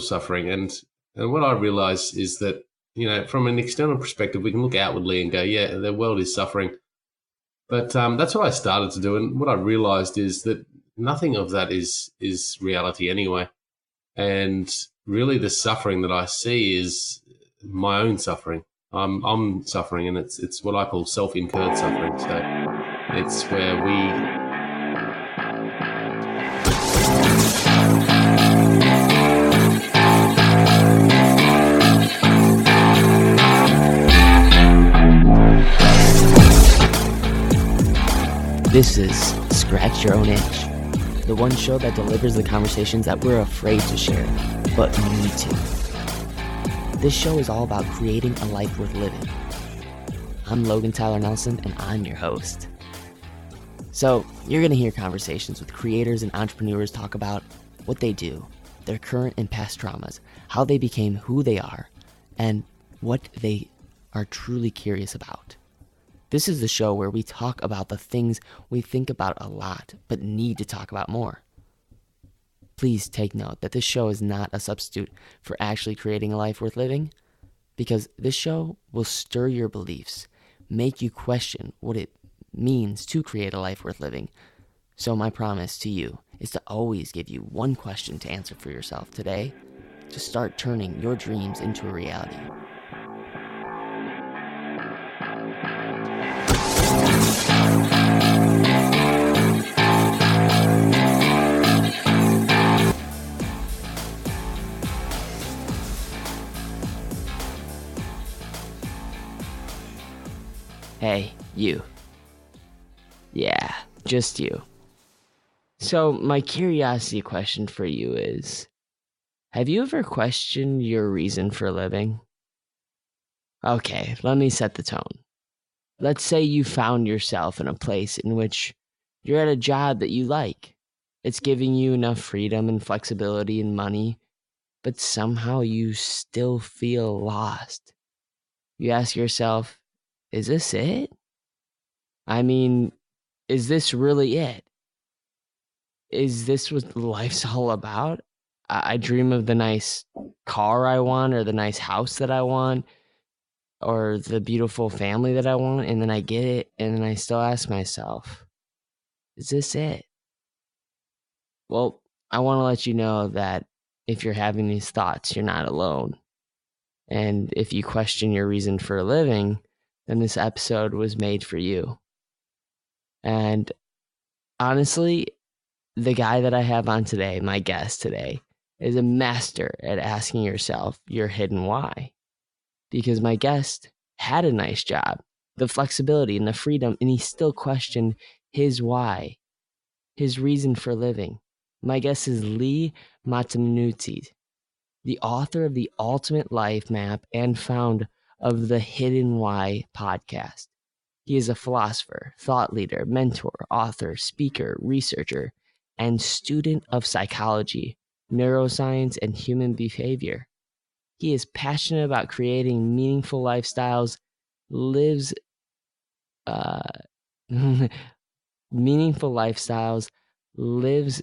suffering. And what I realize is that, from an external perspective, we can look outwardly and go, yeah, the world is suffering. But that's what I started to do. And what I realized is that nothing of that is reality anyway. And really the suffering that I see is my own suffering. I'm suffering, and it's what I call self-incurred suffering. So it's where we... This is Scratch Your Own Itch, the one show that delivers the conversations that we're afraid to share, but need to. This show is all about creating a life worth living. I'm Logan Tyler Nelson, and I'm your host. So, you're going to hear conversations with creators and entrepreneurs talk about what they do, their current and past traumas, how they became who they are, and what they are truly curious about. This is the show where we talk about the things we think about a lot, but need to talk about more. Please take note that this show is not a substitute for actually creating a life worth living, because this show will stir your beliefs, make you question what it means to create a life worth living. So my promise to you is to always give you one question to answer for yourself today, to start turning your dreams into a reality. Hey, you. Yeah, just you. So my curiosity question for you is, have you ever questioned your reason for living? Okay, let me set the tone. Let's say you found yourself in a place in which you're at a job that you like. It's giving you enough freedom and flexibility and money, but somehow you still feel lost. You ask yourself, is this it? I mean, is this really it? Is this what life's all about? I dream of the nice car I want, or the nice house that I want, or the beautiful family that I want, and then I get it, and then I still ask myself, is this it? Well, I want to let you know that if you're having these thoughts, you're not alone. And if you question your reason for living, then this episode was made for you. And honestly, the guy that I have on today, my guest today, is a master at asking yourself your hidden why. Because my guest had a nice job, the flexibility and the freedom, and he still questioned his why, his reason for living. My guest is Leigh Martinuzzi, the author of The Ultimate Life Map and founder of the Hidden Why podcast. He is a philosopher, thought leader, mentor, author, speaker, researcher, and student of psychology, neuroscience, and human behavior. He is passionate about creating meaningful lifestyles, lives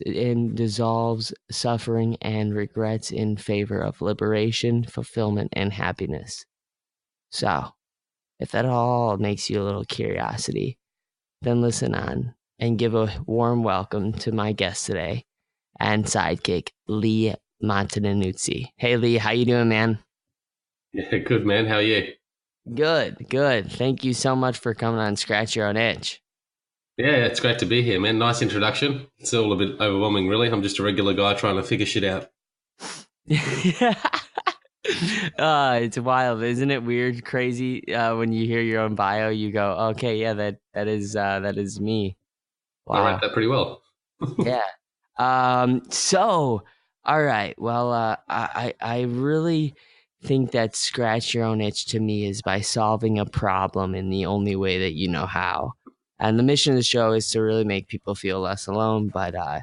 and dissolves suffering and regrets in favor of liberation, fulfillment, and happiness. So, if that all makes you a little curiosity, then listen on and give a warm welcome to my guest today and sidekick, Leigh Martinuzzi. Hey, Leigh, how you doing, man? Yeah, good, man. How are you? Good. Thank you so much for coming on Scratch Your Own Itch. Yeah, it's great to be here, man. Nice introduction. It's all a bit overwhelming, really. I'm just a regular guy trying to figure shit out. It's wild, isn't it? Weird, crazy. When you hear your own bio, you go, "Okay, yeah, that is me." Wow, I write that pretty well. Yeah. So, all right. Well, I really think that Scratch Your Own Itch to me is by solving a problem in the only way that you know how. And the mission of the show is to really make people feel less alone. But I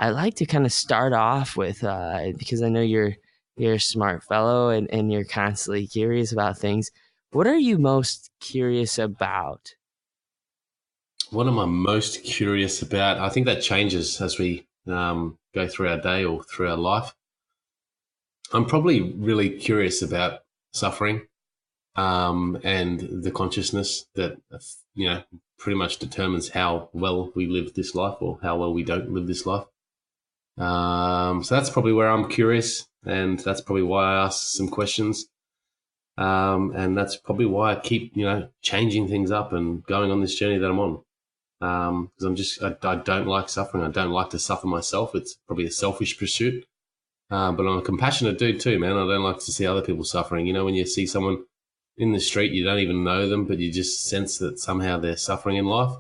like to kind of start off with, because I know you're a smart fellow and you're constantly curious about things. What are you most curious about? What am I most curious about? I think that changes as we go through our day or through our life. I'm probably really curious about suffering, and the consciousness that, you know, pretty much determines how well we live this life or how well we don't live this life. So that's probably where I'm curious, and that's probably why I ask some questions. And that's probably why I keep, changing things up and going on this journey that I'm on. Because I don't like suffering. I don't like to suffer myself. It's probably a selfish pursuit. But I'm a compassionate dude too, man. I don't like to see other people suffering. You know, when you see someone in the street, you don't even know them, but you just sense that somehow they're suffering in life.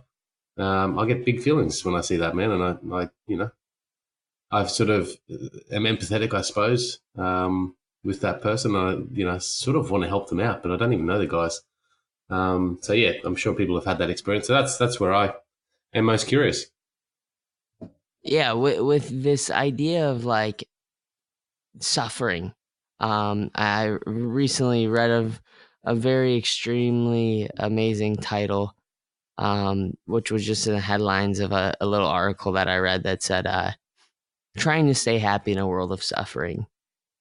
I get big feelings when I see that, man. And I've sort of am empathetic, I suppose, with that person. I sort of want to help them out, but I don't even know the guys. So yeah, I'm sure people have had that experience. So that's where I am most curious. Yeah, with this idea of like suffering, I recently read of a very extremely amazing title, which was just in the headlines of a little article that I read that said, "Trying to stay happy in a world of suffering."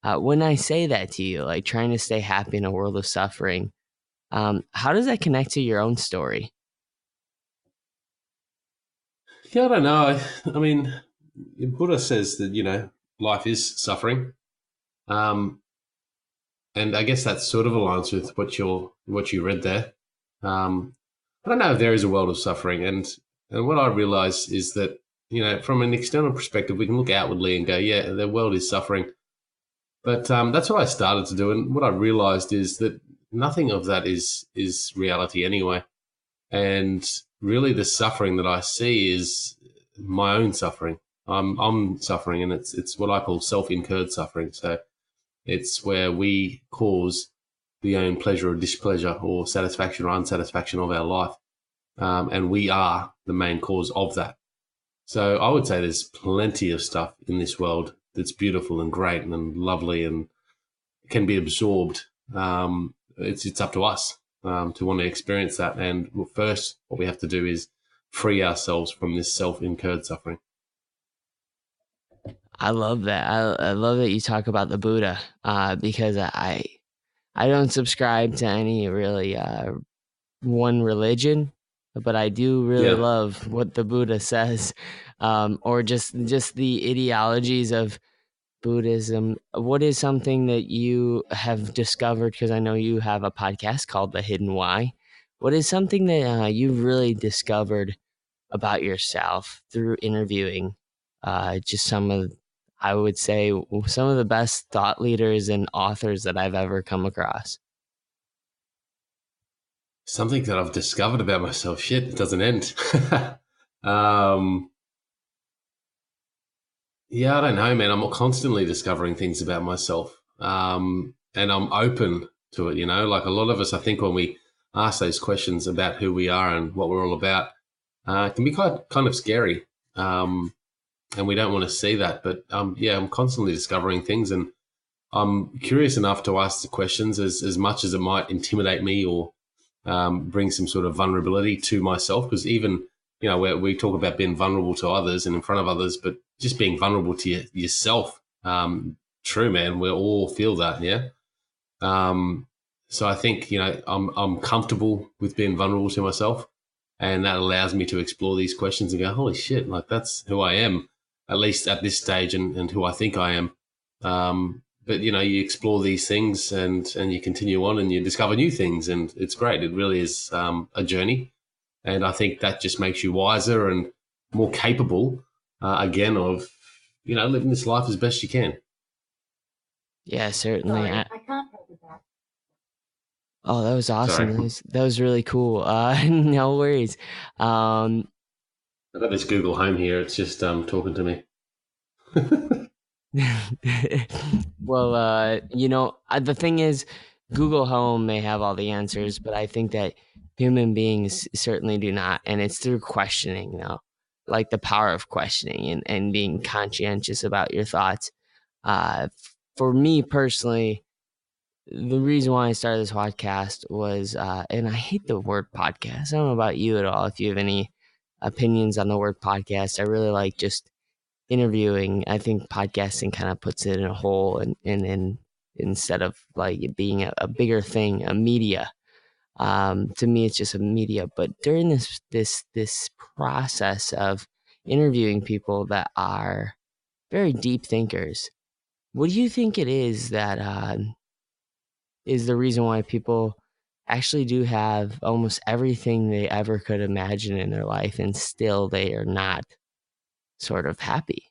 When I say that to you, like trying to stay happy in a world of suffering, how does that connect to your own story? Yeah, I don't know. I mean, Buddha says that life is suffering, um, and I guess that sort of aligns with what you read there. Um, I don't know if there is a world of suffering, and what I realize is that from an external perspective, we can look outwardly and go, yeah, the world is suffering, but that's what I started to do, and what I realized is that nothing of that is reality anyway, and really the suffering that I see is my own suffering. I'm suffering, and it's what I call self-incurred suffering. So it's where we cause the own pleasure or displeasure or satisfaction or unsatisfaction of our life. And we are the main cause of that. So I would say there's plenty of stuff in this world that's beautiful and great and lovely and can be absorbed. It's up to us to want to experience that. And first, what we have to do is free ourselves from this self-incurred suffering. I love that. I love that you talk about the Buddha, because I don't subscribe to any really one religion, but I do really Yeah. love what the Buddha says, or just the ideologies of Buddhism. What is something that you have discovered? Because I know you have a podcast called The Hidden Why. What is something that you've really discovered about yourself through interviewing just I would say, some of the best thought leaders and authors that I've ever come across? Something that I've discovered about myself. Shit, it doesn't end. um, yeah, I don't know, man. I'm constantly discovering things about myself, and I'm open to it. Like a lot of us, I think when we ask those questions about who we are and what we're all about, it can be quite kind of scary, and we don't want to see that. But yeah, I'm constantly discovering things, and I'm curious enough to ask the questions as much as it might intimidate me or bring some sort of vulnerability to myself. Because even, we talk about being vulnerable to others and in front of others, but just being vulnerable to yourself. True, man. We all feel that. Yeah. Um, so I think, I'm comfortable with being vulnerable to myself, and that allows me to explore these questions and go, holy shit, like that's who I am, at least at this stage, and who I think I am. But you explore these things, and you continue on and you discover new things, and it's great. It really is a journey, and I think that just makes you wiser and more capable, again, of living this life as best you can. Yeah, certainly. Sorry, I can't help with that. Oh, that was awesome. Sorry, That was really cool. No worries. Um, I've got this Google Home here. It's just talking to me. well, the thing is, Google Home may have all the answers, but I think that human beings certainly do not. And it's through questioning, like the power of questioning and being conscientious about your thoughts. Uh, for me personally, the reason why I started this podcast was, and I hate the word podcast. I don't know about you at all. If you have any opinions on the word podcast, I really like just interviewing. I think podcasting kind of puts it in a hole, and instead of like it being a bigger thing, a media. To me, it's just a media. But during this process of interviewing people that are very deep thinkers, what do you think it is that is the reason why people actually do have almost everything they ever could imagine in their life, and still they are not sort of happy?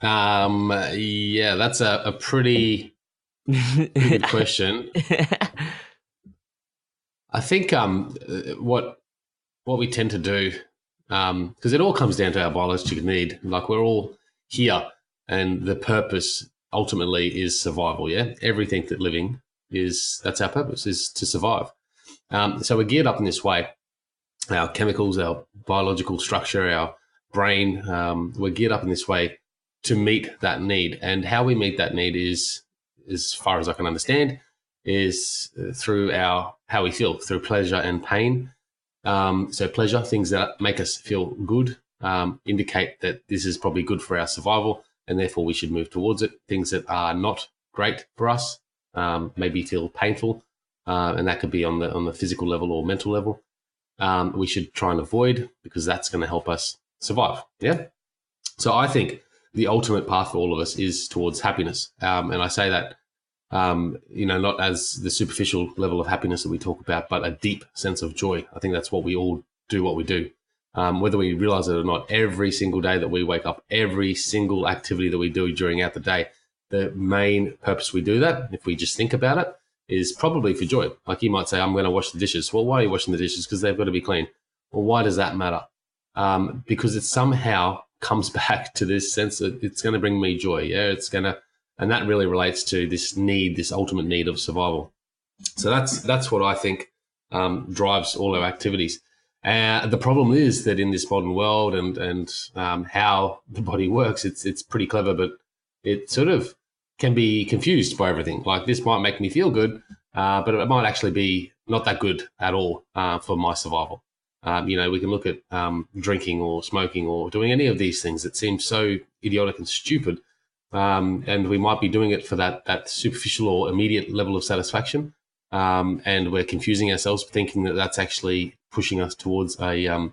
Yeah, that's a pretty good question. I think what we tend to do, because it all comes down to our biological need. Like, we're all here, and the purpose ultimately is survival. Yeah, everything that living that's our purpose, is to survive. So we're geared up in this way. Our chemicals, our biological structure, our brain, we're geared up in this way to meet that need. And how we meet that need is, as far as I can understand, is through how we feel, through pleasure and pain. So pleasure, things that make us feel good, indicate that this is probably good for our survival, and therefore we should move towards it. Things that are not great for us, maybe feel painful, and that could be on the physical level or mental level. We should try and avoid, because that's going to help us survive. Yeah. So I think the ultimate path for all of us is towards happiness. And I say that, not as the superficial level of happiness that we talk about, but a deep sense of joy. I think that's what we all do, what we do. Whether we realize it or not, every single day that we wake up, every single activity that we do during out the day, the main purpose we do that, if we just think about it, is probably for joy. Like, you might say, I'm going to wash the dishes. Well, why are you washing the dishes? Because they've got to be clean. Well, why does that matter? Because it somehow comes back to this sense that it's going to bring me joy. Yeah, and that really relates to this need, this ultimate need of survival. So that's what I think drives all our activities. The problem is that in this modern world and how the body works, it's pretty clever, but it sort of can be confused by everything. Like, this might make me feel good, but it might actually be not that good at all for my survival. We can look at drinking or smoking or doing any of these things that seem so idiotic and stupid, and we might be doing it for that superficial or immediate level of satisfaction, and we're confusing ourselves, thinking that that's actually pushing us towards a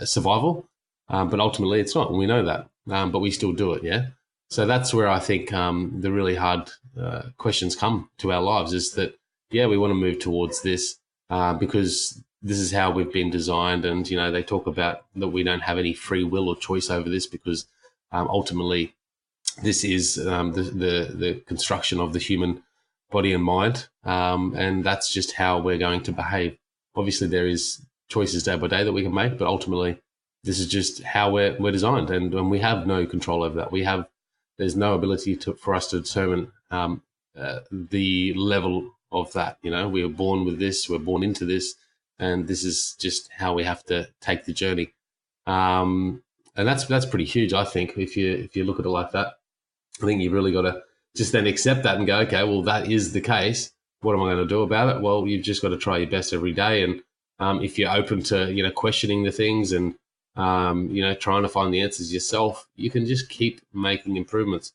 survival, but ultimately it's not, and we know that, but we still do it. Yeah. So that's where I think the really hard questions come to our lives, is that, yeah, we want to move towards this because this is how we've been designed. And, they talk about that we don't have any free will or choice over this, because ultimately this is the construction of the human body and mind. And that's just how we're going to behave. Obviously, there is choices day by day that we can make, but ultimately this is just how we're designed. And we have no control over that. There's no ability for us to determine the level of that. We are born with this, we're born into this, and this is just how we have to take the journey. And that's pretty huge, I think. If you look at it like that, I think you've really got to just then accept that and go, okay, well, that is the case. What am I going to do about it? Well, you've just got to try your best every day. And if you're open to questioning the things and trying to find the answers yourself, you can just keep making improvements.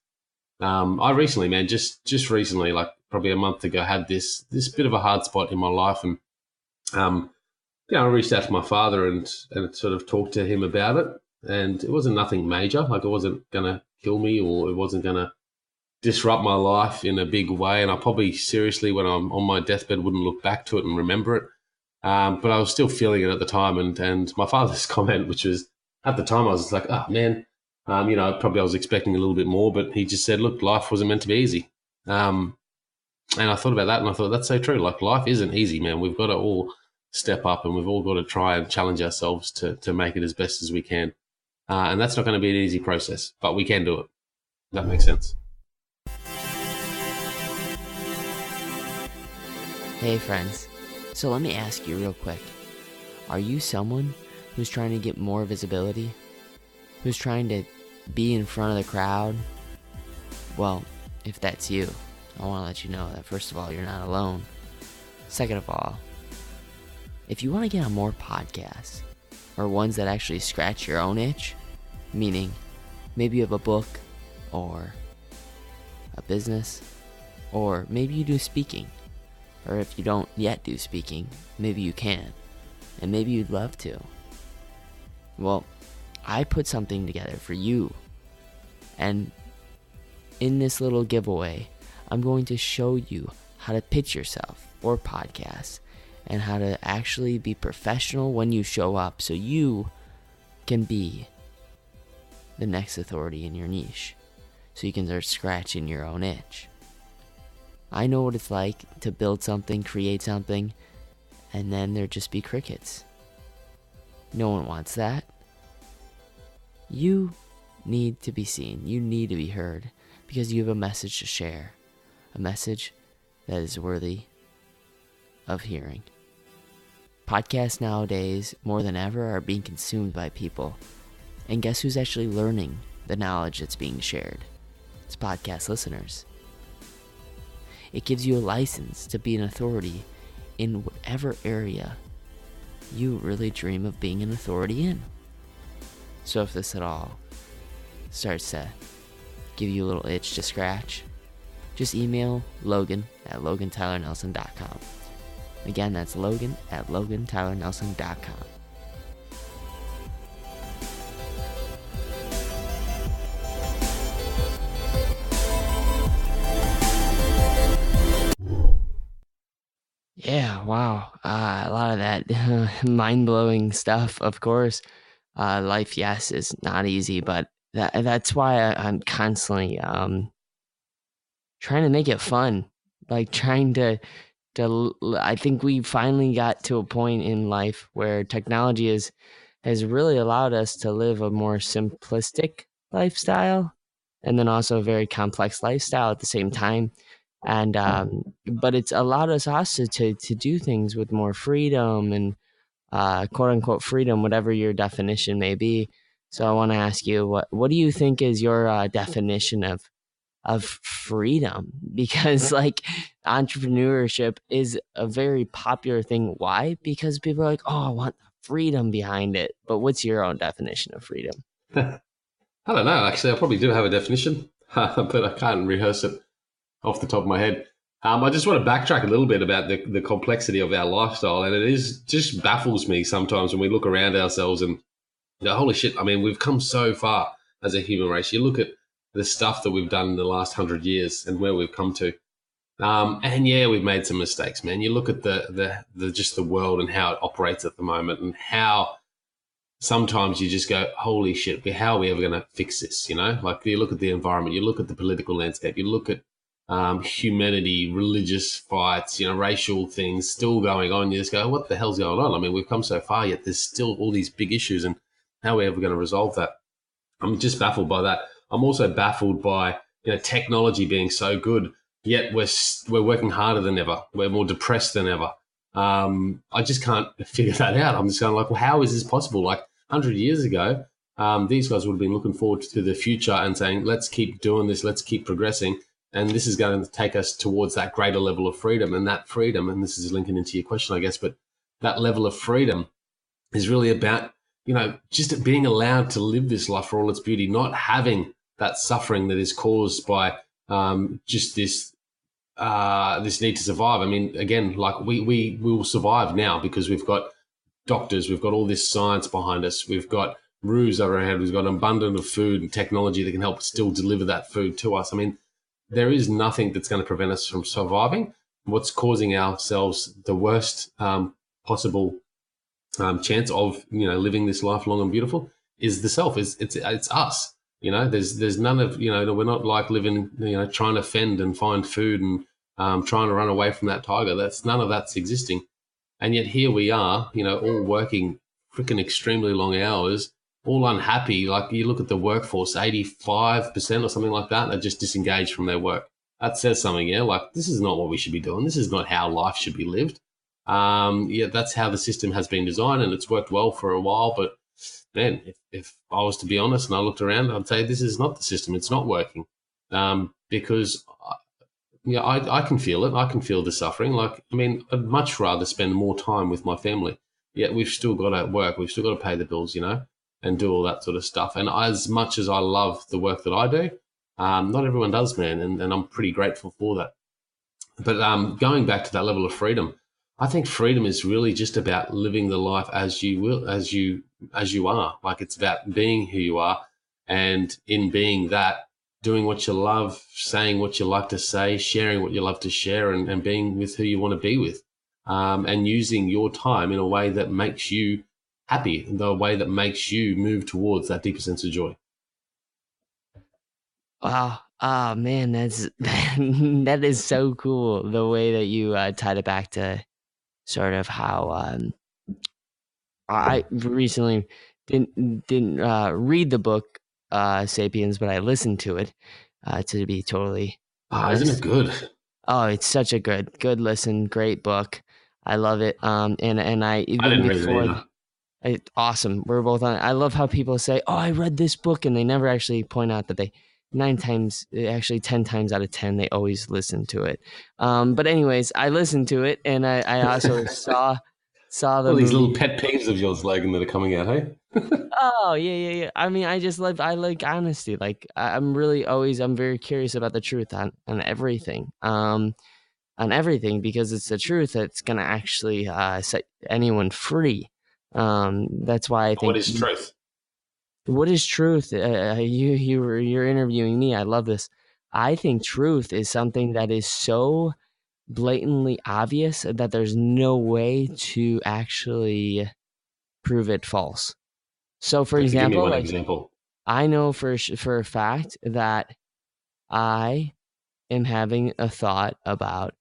I recently, man, just recently, like probably a month ago, had this bit of a hard spot in my life, and I reached out to my father and sort of talked to him about it, and it wasn't nothing major. Like, it wasn't gonna kill me, or it wasn't gonna disrupt my life in a big way. And I probably, seriously, when I'm on my deathbed, wouldn't look back to it and remember it. But I was still feeling it at the time. And my father's comment, which was, at the time, I was like, oh, man, probably I was expecting a little bit more, but he just said, look, life wasn't meant to be easy. And I thought about that, and I thought, that's so true. Like, life isn't easy, man. We've got to all step up, and we've all got to try and challenge ourselves to make it as best as we can. And that's not going to be an easy process, but we can do it. That makes sense. Hey friends, so let me ask you real quick. Are you someone who's trying to get more visibility? Who's trying to be in front of the crowd? Well, if that's you, I want to let you know that first of all, you're not alone. Second of all, if you want to get on more podcasts, are ones that actually scratch your own itch, meaning maybe you have a book or a business, or maybe you do speaking, or if you don't yet do speaking, maybe you can, and maybe you'd love to. Well, I put something together for you, and in this little giveaway, I'm going to show you how to pitch yourself or podcast, and how to actually be professional when you show up so you can be the next authority in your niche, so you can start scratching your own itch. I know what it's like to build something, create something, and then there just be crickets. No one wants that. You need to be seen. You need to be heard because you have a message to share. A message that is worthy of hearing. Podcasts nowadays, more than ever, are being consumed by people. And guess who's actually learning the knowledge that's being shared? It's podcast listeners. It gives you a license to be an authority in whatever area you really dream of being an authority in. So if this at all starts to give you a little itch to scratch, just email Logan at logantylernelson.com. Again, that's Logan at logantylernelson.com. Yeah, wow. A lot of that mind-blowing stuff, of course. Life, yes, is not easy, but that's why I'm constantly trying to make it fun. Like trying to I think we finally got to a point in life where technology has really allowed us to live a more simplistic lifestyle, and then also a very complex lifestyle at the same time. And but it's allowed us also to do things with more freedom and quote unquote freedom, whatever your definition may be. So I want to ask you, what do you think is your definition of freedom? Because like entrepreneurship is a very popular thing. Why? Because people are like, oh, I want freedom behind it. But what's your own definition of freedom? I don't know. Actually, I probably do have a definition, but I can't rehearse it off the top of my head. I just want to backtrack a little bit about the complexity of our lifestyle. And it is just baffles me sometimes when we look around ourselves and go, holy shit, I mean, we've come so far as a human race. You look at the stuff that we've done in the last 100 years and where we've come to. And yeah, we've made some mistakes, man. You look at the just the world and how it operates at the moment, and how sometimes you just go, holy shit, how are we ever going to fix this? You know, like you look at the environment, you look at the political landscape, you look at humanity, religious fights, racial things still going on. You just go, what the hell's going on? I mean, we've come so far, yet there's still all these big issues, and how are we ever going to resolve that? I'm just baffled by that. I'm also baffled by technology being so good, yet we're working harder than ever. We're more depressed than ever. I just can't figure that out. I'm just going like, well, how is this possible? Like 100 years ago, these guys would have been looking forward to the future and saying, let's keep doing this, let's keep progressing. And this is going to take us towards that greater level of freedom. And that freedom, and this is linking into your question, I guess, but that level of freedom is really about, just being allowed to live this life for all its beauty, not having that suffering that is caused by just this need to survive. I mean, again, like we will survive now because we've got doctors, we've got all this science behind us, we've got roofs over our head, we've got an abundance of food and technology that can help still deliver that food to us. I mean, there is nothing that's going to prevent us from surviving. What's causing ourselves the worst possible chance of living this life long and beautiful is the self. It's us. There's none of we're not like living trying to fend and find food and trying to run away from that tiger. That's none of that's existing, and yet here we are, all working freaking extremely long hours, all unhappy. Like you look at the workforce, 85% or something like that are just disengaged from their work. That says something, yeah. Like this is not what we should be doing. This is not how life should be lived. That's how the system has been designed, and it's worked well for a while. But man, if I was to be honest and I looked around, I'd say this is not the system. It's not working because I can feel it. I can feel the suffering. Like, I mean, I'd much rather spend more time with my family. yet we've still got to work. We've still got to pay the bills, and do all that sort of stuff. And as much as I love the work that I do, not everyone does, man. And I'm pretty grateful for that. But going back to that level of freedom, I think freedom is really just about living the life as you will, as you are. Like, it's about being who you are, and in being that, doing what you love, saying what you like to say, sharing what you love to share, and being with who you want to be with, and using your time in a way that makes you happy, the way that makes you move towards that deeper sense of joy. Wow. Oh man, that's that is so cool. The way that you tied it back to sort of how I recently didn't read the book *Sapiens*, but I listened to it. To be totally Oh, isn't it honest, good? oh, it's such a good listen, great book. I love it. And I I even didn't read it before either. awesome. We're both on. I love how people say, "Oh, I read this book," and they never actually point out that they 9 times, actually 10 times out of 10, they always listen to it. But anyways, I listened to it, and I also saw the All these little movie. pet peeves of yours, Logan, that are coming out, hey? Oh yeah, yeah, yeah. I mean, I like honesty. Like I'm really always I'm very curious about the truth on everything. On everything, because it's the truth that's gonna actually set anyone free. That's why I What think is truth? what is truth? You're interviewing me. I love this. I think truth is something that is so blatantly obvious that there's no way to actually prove it false. So, for Give me example, one like example. I know for a fact that I am having a thought about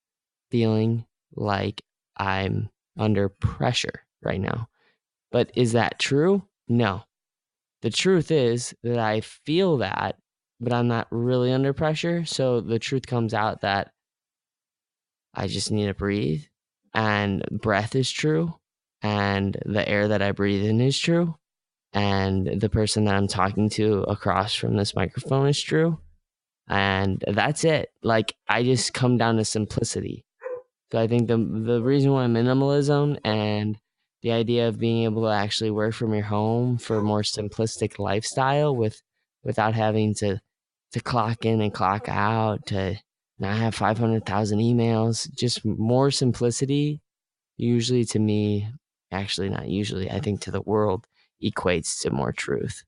feeling like I'm under pressure right now. But is that true? No. The truth is that I feel that, but I'm not really under pressure. So the truth comes out that I just need to breathe, and breath is true, and the air that I breathe in is true, and the person that I'm talking to across from this microphone is true. And that's it. Like, I just come down to simplicity. So I think the reason why minimalism and the idea of being able to actually work from your home for a more simplistic lifestyle without having to clock in and clock out, to not have 500,000 emails, just more simplicity, usually to me, actually not usually, I think to the world, equates to more truth.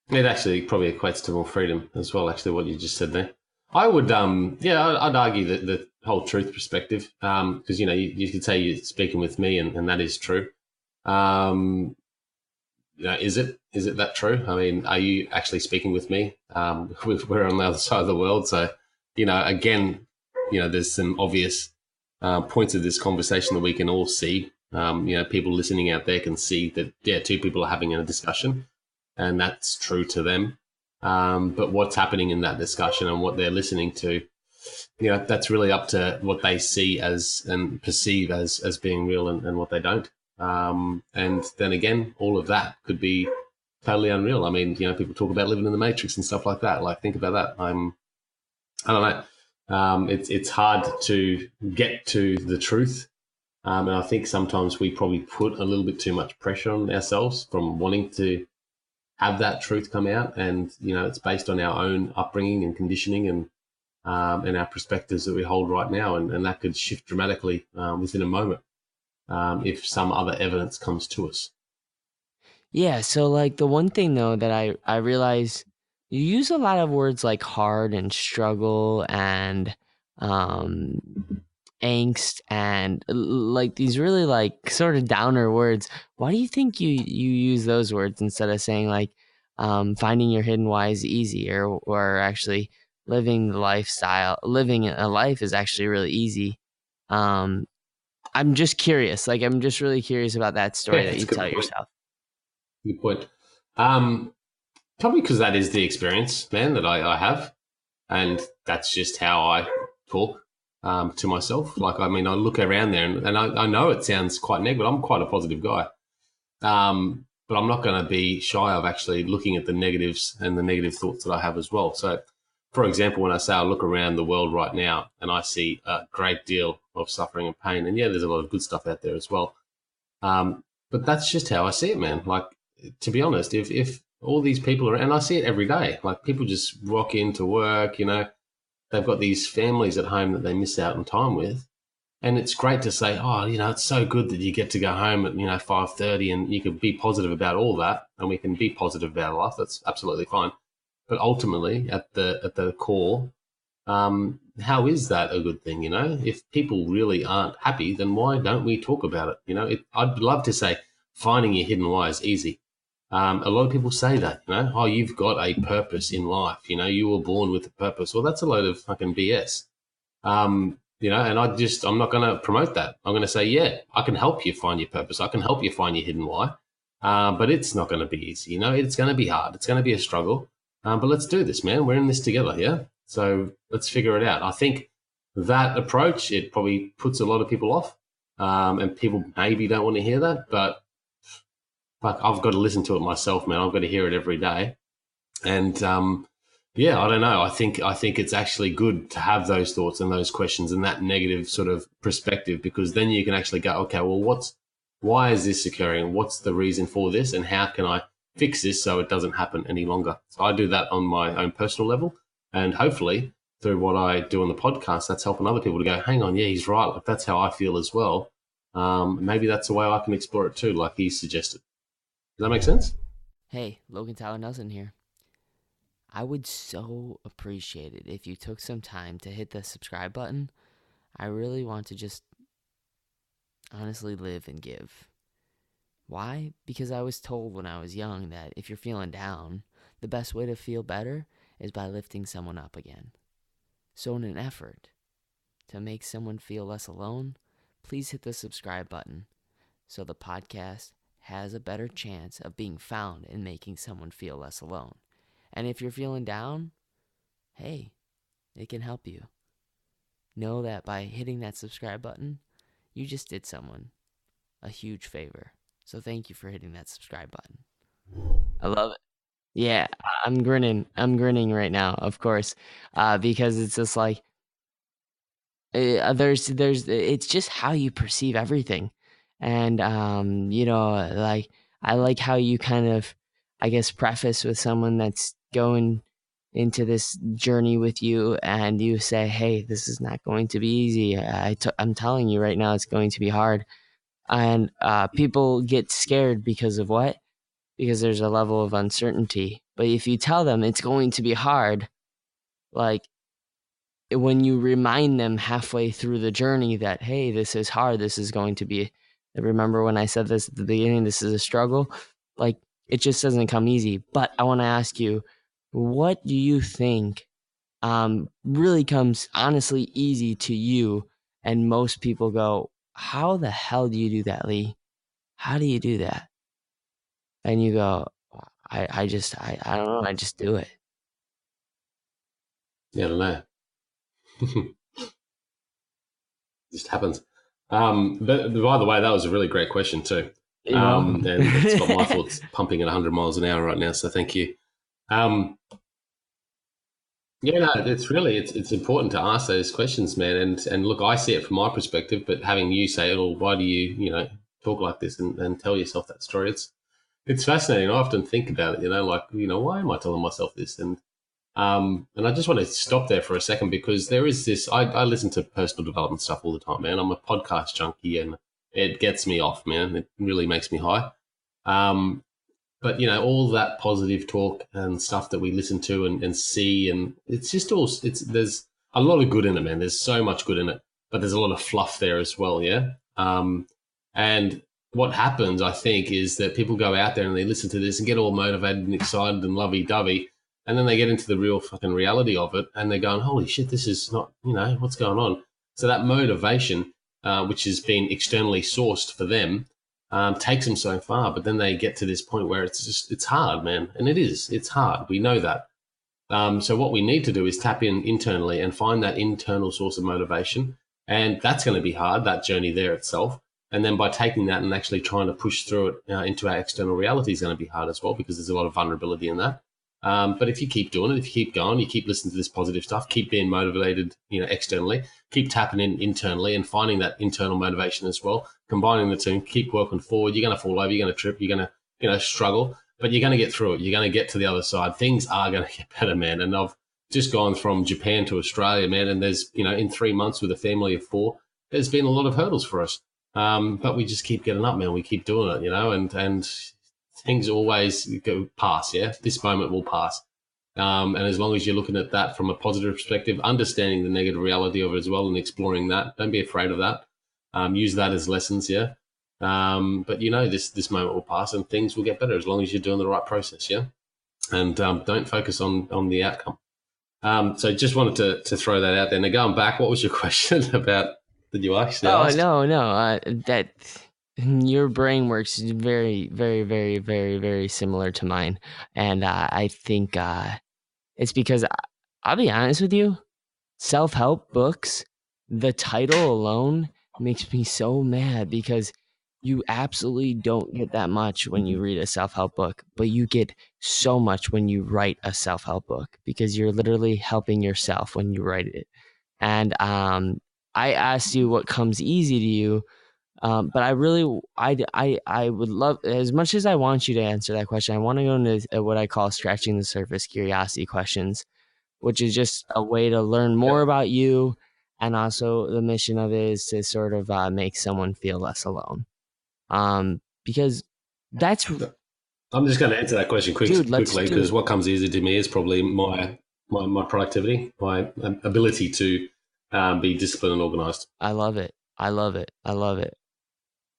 It actually probably equates to more freedom as well, actually, what you just said there. I would, yeah, I'd argue that the whole truth perspective, because, you could say you're speaking with me, and that is true. Um, is it that true? I mean, are you actually speaking with me? We're on the other side of the world. So, again, there's some obvious points of this conversation that we can all see. People listening out there can see that, yeah, two people are having a discussion, and that's true to them. But what's happening in that discussion and what they're listening to, that's really up to what they see as and perceive as being real, and what they don't. And then again, all of that could be totally unreal. I mean, people talk about living in the Matrix and stuff like that. Like, think about that. I don't know. It's hard to get to the truth. And I think sometimes we probably put a little bit too much pressure on ourselves from wanting to have that truth come out. And, it's based on our own upbringing and conditioning, and our perspectives that we hold right now. And that could shift dramatically within a moment, if some other evidence comes to us. Yeah, so like the one thing though that I realize, you use a lot of words like hard and struggle and um angst and like these really like sort of downer words. Why do you think you use those words instead of saying like finding your hidden why is easy, or actually living a life is actually really easy? Um I'm just curious. Like I'm just really curious about that Yeah, story that it's you a good tell point. yourself. Good point. Um, Probably because that is the experience, man, that I have. And that's just how I talk to myself. Like, I mean, I look around there, and I know it sounds quite negative, but I'm quite a positive guy. But I'm not going to be shy of actually looking at the negatives and the negative thoughts that I have as well. So, for example, when I say I look around the world right now and I see a great deal of suffering and pain, and yeah, there's a lot of good stuff out there as well. But that's just how I see it, man. Like, to be honest, if all these people are, and I see it every day, like people just rock into work, they've got these families at home that they miss out on time with. And it's great to say, oh, it's so good that you get to go home at 5:30, and you can be positive about all that, and we can be positive about life. That's absolutely fine. But ultimately, at the core, how is that a good thing? If people really aren't happy, then why don't we talk about it? I'd love to say finding your hidden why is easy. A lot of people say that, oh, you've got a purpose in life. You were born with a purpose. Well, that's a load of fucking BS. And I'm not going to promote that. I'm going to say, yeah, I can help you find your purpose. I can help you find your hidden why. But it's not going to be easy. It's going to be hard. It's going to be a struggle. But let's do this, man. We're in this together. Yeah. So let's figure it out. I think that approach, it probably puts a lot of people off. And people maybe don't want to hear that, but fuck, I've got to listen to it myself, man. I've got to hear it every day. And, yeah, I don't know. I think it's actually good to have those thoughts and those questions and that negative sort of perspective, because then you can actually go, okay, well, why is this occurring? What's the reason for this, and how can I fix this so it doesn't happen any longer? So I do that on my own personal level, and hopefully through what I do on the podcast, that's helping other people to go, hang on, yeah, he's right. Like, that's how I feel as well. Maybe that's a way I can explore it too, like he suggested. Does that make sense? Hey, Logan Tyler Nelson here. I would so appreciate it if you took some time to hit the subscribe button. I really want to just honestly live and give. Why? Because I was told when I was young that if you're feeling down, the best way to feel better is by lifting someone up again. So in an effort to make someone feel less alone, please hit the subscribe button so the podcast has a better chance of being found and making someone feel less alone. And if you're feeling down, hey, it can help you. Know that by hitting that subscribe button, you just did someone a huge favor. So thank you for hitting that subscribe button. I love it. Yeah, I'm grinning. I'm grinning right now, of course, because it's just like there's it's just how you perceive everything, and like I like how you kind of, I guess, preface with someone that's going into this journey with you, and you say, hey, this is not going to be easy. I'm telling you right now, it's going to be hard. And people get scared because of what? Because there's a level of uncertainty. But if you tell them it's going to be hard, like when you remind them halfway through the journey that, hey, this is hard, this is going to be, remember when I said this at the beginning, this is a struggle, like it just doesn't come easy. But I want to ask you, what do you think really comes honestly easy to you? And most people go, how the hell do you do that, Leigh? How do you do that? And you go, I don't know, I just do it. Yeah, I don't know. Just happens. But by the way, that was a really great question too. And it's got my thoughts pumping at 100 miles an hour right now. So thank you. Yeah, no, it's important to ask those questions, man. And look, I see it from my perspective, but having you say it, or why do you talk like this and tell yourself that story? It's fascinating. I often think about it, like, why am I telling myself this? And I just want to stop there for a second, because there is this. I listen to personal development stuff all the time, man. I'm a podcast junkie, and it gets me off, man. It really makes me high. But all that positive talk and stuff that we listen to and see, and it's just all there's a lot of good in it, man. There's so much good in it, but there's a lot of fluff there as well, yeah. And what happens, I think, is that people go out there and they listen to this and get all motivated and excited and lovey-dovey, and then they get into the real fucking reality of it, and they're going, holy shit, this is not, what's going on? So that motivation, which has been externally sourced for them, takes them so far, but then they get to this point where it's hard, man. And it's hard. We know that. So what we need to do is tap in internally and find that internal source of motivation. And that's going to be hard, that journey there itself. And then by taking that and actually trying to push through it into our external reality is going to be hard as well, because there's a lot of vulnerability in that. But if you keep doing it, if you keep going, you keep listening to this positive stuff, keep being motivated, externally, keep tapping in internally and finding that internal motivation as well, combining the two, keep working forward. You're going to fall over, you're going to trip, you're going to, struggle, but you're going to get through it. You're going to get to the other side. Things are going to get better, man. And I've just gone from Japan to Australia, man. And there's, in 3 months with a family of four, there's been a lot of hurdles for us. But we just keep getting up, man. We keep doing it, and things always go pass. Yeah, this moment will pass. And as long as you're looking at that from a positive perspective, understanding the negative reality of it as well, and exploring that, don't be afraid of that. Use that as lessons. Yeah. But this moment will pass, and things will get better as long as you're doing the right process. Yeah. And don't focus on the outcome. So just wanted to throw that out there. Now going back, what was your question about that you actually asked? No. That your brain works very, very, very, very, very similar to mine, and I think it's because I'll be honest with you, self-help books, the title alone makes me so mad because you absolutely don't get that much when you read a self-help book, but you get so much when you write a self-help book because you're literally helping yourself when you write it. And I asked you what comes easy to you, but I would love, as much as I want you to answer that question, I want to go into what I call scratching the surface curiosity questions, which is just a way to learn more about you. And also the mission of it is to sort of make someone feel less alone. Because that's... I'm just going to answer that question quickly because what comes easy to me is probably my productivity, my ability to be disciplined and organized. I love it.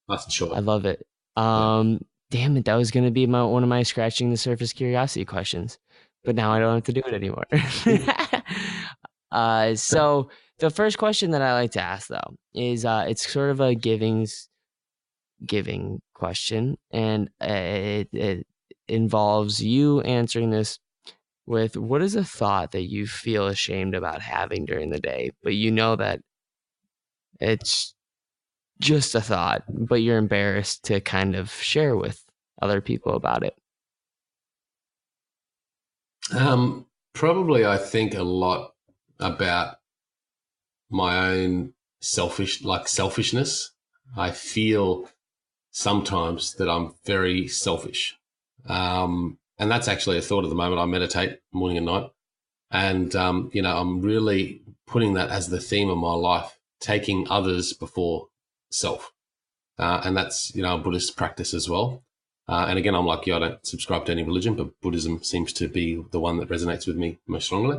That's short. I love it. Damn it, that was going to be one of my scratching the surface curiosity questions, but now I don't have to do it anymore. So the first question that I like to ask though is it's sort of a giving question, and it involves you answering this with, what is a thought that you feel ashamed about having during the day, but you know that it's just a thought, but you're embarrassed to kind of share with other people about it? Probably I think a lot about my own selfishness. I feel sometimes that I'm very selfish. And that's actually a thought at the moment. I meditate morning and night. And, I'm really putting that as the theme of my life, taking others before self. And that's, a Buddhist practice as well. And again, I'm like you, I don't subscribe to any religion, but Buddhism seems to be the one that resonates with me most strongly.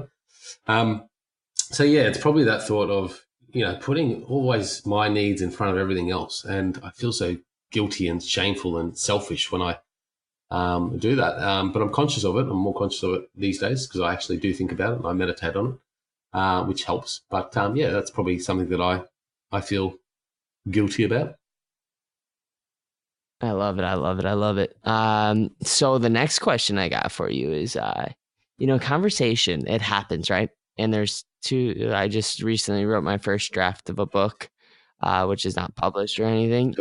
So yeah, it's probably that thought of, putting always my needs in front of everything else. And I feel so guilty and shameful and selfish when I do that. But I'm conscious of it. I'm more conscious of it these days because I actually do think about it and I meditate on it, which helps. But yeah, that's probably something that I feel guilty about. I love it. So the next question I got for you is, conversation, it happens, right? And there's I just recently wrote my first draft of a book, which is not published or anything.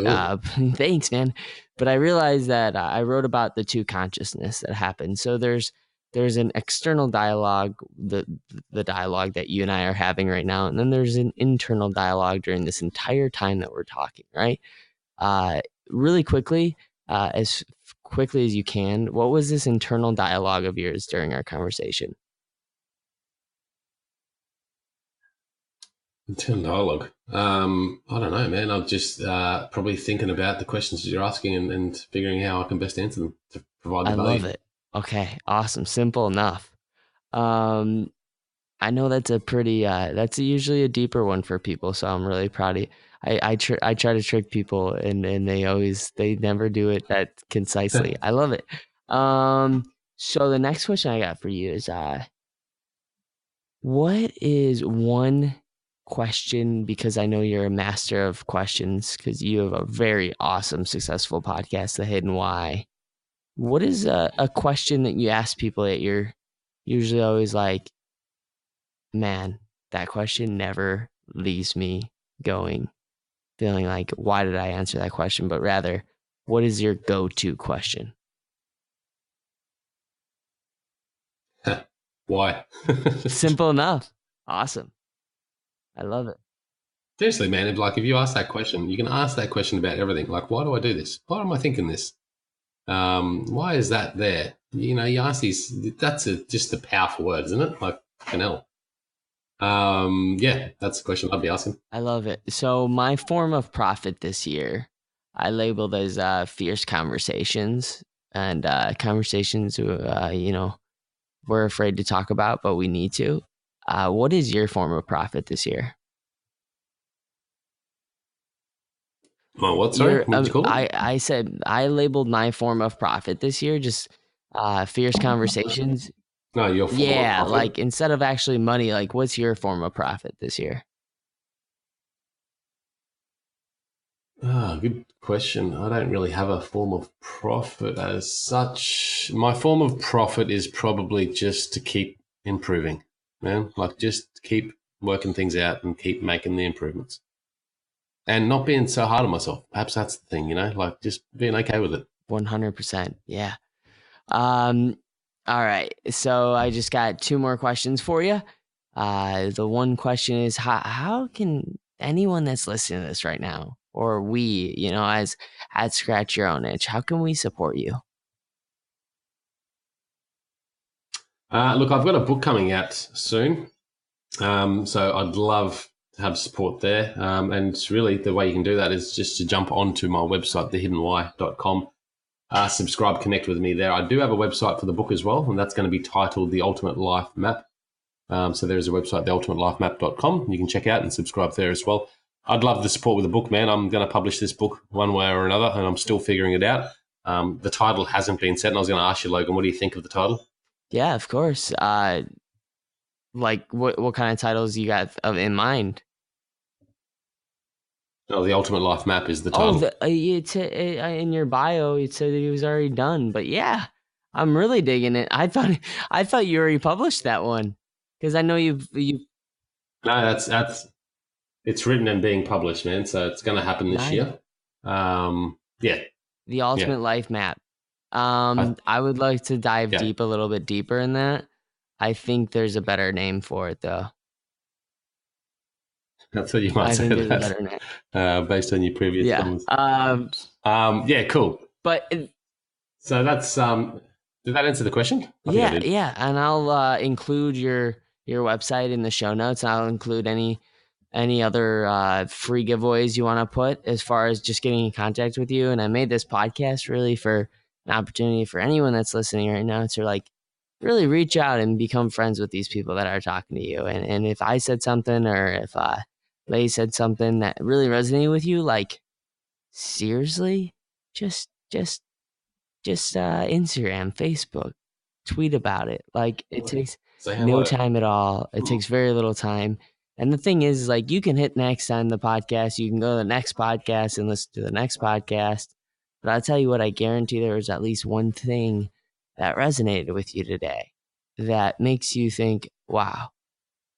Thanks, man. But I realized that I wrote about the two consciousness that happen. So there's an external dialogue, the dialogue that you and I are having right now, and then there's an internal dialogue during this entire time that we're talking, right? Really quickly, as quickly as you can, what was this internal dialogue of yours during our conversation? Internal dialogue. I don't know, man. I'm just probably thinking about the questions that you're asking and figuring how I can best answer them to provide the value. I love it. Okay, awesome. Simple enough. I know that's a pretty that's usually a deeper one for people, so I'm really proud of you. I try to trick people, and they never do it that concisely. I love it. So the next question I got for you is, what is one question, because I know you're a master of questions because you have a very awesome, successful podcast, The Hidden Why. What is a question that you ask people that you're usually always like, man, that question never leaves me going, feeling like, why did I answer that question? But rather, what is your go-to question? Why? Simple enough. Awesome. I love it. Seriously, man, if you ask that question, you can ask that question about everything. Like, why do I do this? Why am I thinking this? Why is that there? You know, you ask these. That's just a powerful word, isn't it? Like, fucking hell. Yeah, that's the question I'd be asking. I love it. So my form of profit this year, I labeled as fierce conversations, and conversations we're afraid to talk about, but we need to. What is your form of profit this year? Oh, what? Sorry, what did you call it? I said I labeled my form of profit this year just fierce conversations. No, your form of Yeah, profit. like instead of actually money, like what's your form of profit this year? Good question. I don't really have a form of profit as such. My form of profit is probably just to keep improving, man. Like just keep working things out and keep making the improvements and not being so hard on myself. Perhaps that's the thing, like just being okay with it. 100%. Yeah. Um, all right. So I just got two more questions for you. The one question is how can anyone that's listening to this right now, or we, as at Scratch Your Own Itch, how can we support you? Look, I've got a book coming out soon. So I'd love to have support there. And really the way you can do that is just to jump onto my website, thehiddenwhy.com. Subscribe, connect with me there. I do have a website for the book as well, and that's going to be titled The Ultimate Life Map. So there is a website, theultimatelifemap.com. You can check out and subscribe there as well. I'd love the support with the book, man. I'm going to publish this book one way or another, and I'm still figuring it out. The title hasn't been set, and I was going to ask you, Logan, what do you think of the title? Yeah, of course. Like what kind of titles you got in mind? Oh, The Ultimate Life Map is the title. In your bio, it said that it was already done. But yeah, I'm really digging it. I thought you already published that one because I know you. No, that's it's written and being published, man. So it's going to happen this Nice. year. Yeah, The yeah. Ultimate Life Map. I, I would like to dive yeah, a little bit deeper in that. I think there's a better name for it, though. I thought you might I say think there's a that better name. based on your previous Yeah. comments. Yeah, cool. But So that's did that answer the question? I think I yeah, did. yeah, and I'll include your website in the show notes. I'll include any other free giveaways you want to put as far as just getting in contact with you. And I made this podcast really for an opportunity for anyone that's listening right now to like really reach out and become friends with these people that are talking to you. And if I said something or if Leigh said something that really resonated with you, like seriously, just Instagram, Facebook, tweet about it. Like it takes Say no hello. time at all. It takes very little time. And the thing is, like, you can hit next on the podcast. You can go to the next podcast and listen to the next podcast. But I'll tell you what, I guarantee there is at least one thing that resonated with you today that makes you think, wow,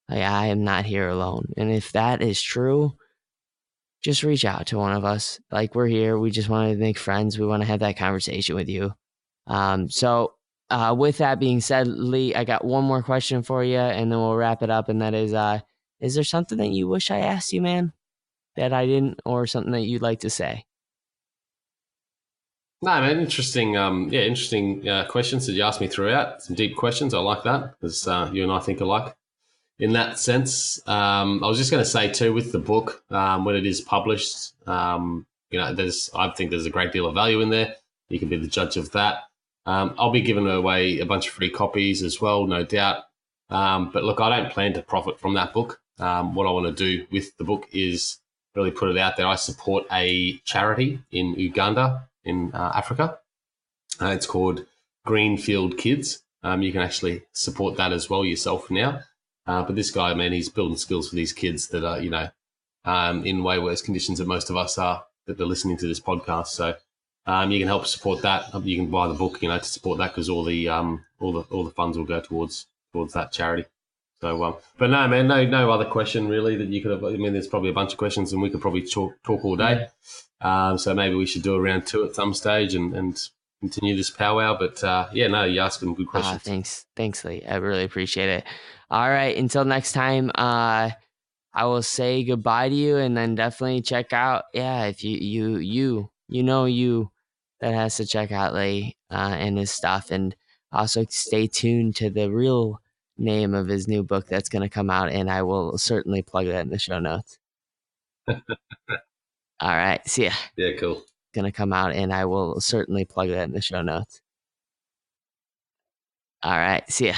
I am not here alone. And if that is true, just reach out to one of us. Like, we're here. We just want to make friends. We want to have that conversation with you. With that being said, Leigh, I got one more question for you, and then we'll wrap it up. And that is there something that you wish I asked you, man, that I didn't, or something that you'd like to say? No, man, interesting. Interesting questions that you asked me throughout. Some deep questions. I like that because you and I think alike in that sense. I was just going to say too, with the book when it is published, I think there's a great deal of value in there. You can be the judge of that. I'll be giving away a bunch of free copies as well, no doubt. But look, I don't plan to profit from that book. What I want to do with the book is really put it out there. I support a charity in Uganda, in Africa. It's called Greenfield Kids. You can actually support that as well yourself now. But this guy, man, he's building skills for these kids that are, in way worse conditions than most of us are that are listening to this podcast. So you can help support that. You can buy the book, to support that because all the funds will go towards that charity. So, but no, man, no other question really that you could have. I mean, there's probably a bunch of questions, and we could probably talk all day. So maybe we should do a round two at some stage, and continue this powwow. But yeah, no, you asked some good questions. Thanks, Leigh. I really appreciate it. All right, until next time, I will say goodbye to you, and then definitely check out. Yeah, if you that has to check out Leigh and his stuff, and also stay tuned to the real name of his new book that's going to come out, and I will certainly plug that in the show notes. All right, see ya. Yeah, cool. Going to come out, and I will certainly plug that in the show notes. All right, see ya.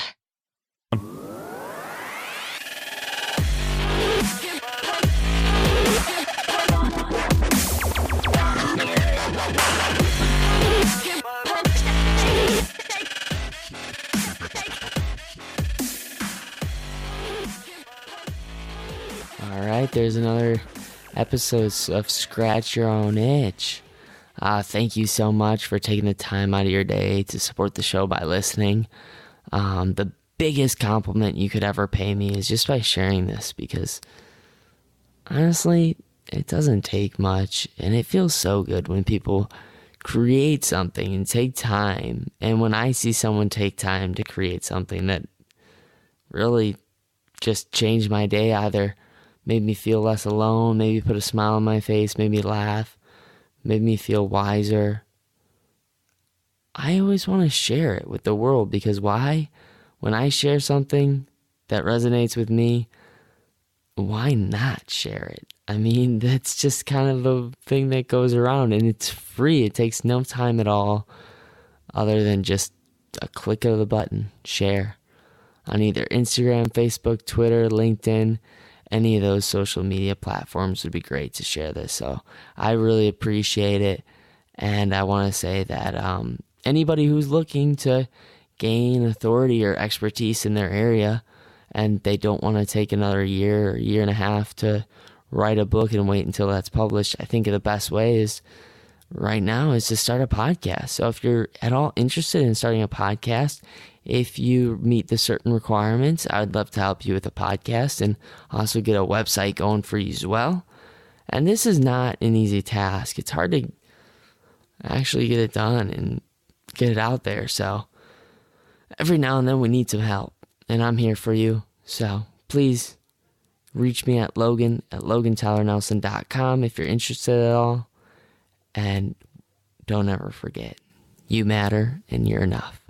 All right, there's another episode of Scratch Your Own Itch. Thank you so much for taking the time out of your day to support the show by listening. The biggest compliment you could ever pay me is just by sharing this, because honestly, it doesn't take much, and it feels so good when people create something and take time. And when I see someone take time to create something that really just changed my day, either made me feel less alone, maybe put a smile on my face, made me laugh, made me feel wiser, I always want to share it with the world. Because why? When I share something that resonates with me, why not share it? I mean, that's just kind of the thing that goes around, and it's free. It takes no time at all other than just a click of the button, share, on either Instagram, Facebook, Twitter, LinkedIn. Any of those social media platforms would be great to share this. So I really appreciate it. And I want to say that anybody who's looking to gain authority or expertise in their area, and they don't want to take another year or year and a half to write a book and wait until that's published, I think the best way is right now is to start a podcast. So if you're at all interested in starting a podcast, if you meet the certain requirements, I would love to help you with a podcast and also get a website going for you as well. And this is not an easy task. It's hard to actually get it done and get it out there. So every now and then we need some help, and I'm here for you. So please reach me at Logan at LoganTylerNelson.com if you're interested at all. And don't ever forget, you matter and you're enough.